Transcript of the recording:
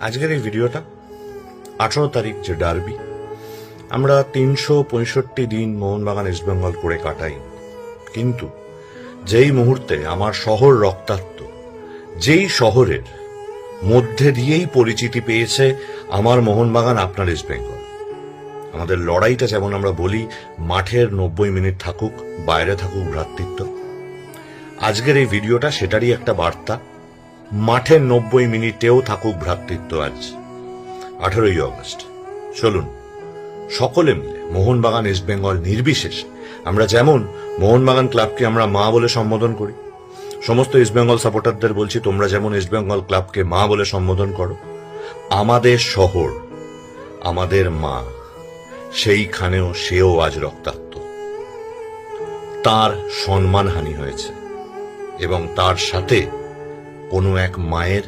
আজকের এই ভিডিওটা 18 তারিখ যে ডার্বি, আমরা 365 দিন মোহনবাগান ইস্টবেঙ্গল করে কাটাই, কিন্তু যেই মুহূর্তে আমার শহর রক্তাক্ত, যেই শহরের মধ্যে দিয়েই পরিচিতি পেয়েছে আমার মোহনবাগান আপনার ইস্টবেঙ্গল, আমাদের লড়াইটা যেমন আমরা বলি মাঠের 90 মিনিট থাকুক, বাইরে থাকুক ভ্রাতৃত্ব, আজকের এই ভিডিওটা সেটারই একটা বার্তা। মাঠের 90 মিনিটেও থাকুক ভ্রাতৃত্ব। আজ 18ই অগস্ট, চলুন সকলে মিলে মোহনবাগান ইস্টবেঙ্গল নির্বিশেষে, আমরা যেমন মোহনবাগান ক্লাবকে আমরা মা বলে সম্বোধন করি, সমস্ত ইস্টবেঙ্গল সাপোর্টারদের বলছি তোমরা যেমন ইস্টবেঙ্গল ক্লাবকে মা বলে সম্বোধন করো, আমাদের শহর, আমাদের মা, সেইখানেও সেও আজ রক্তাক্ত। তার সম্মানহানি হয়েছে এবং তার সাথে কোনো এক মায়ের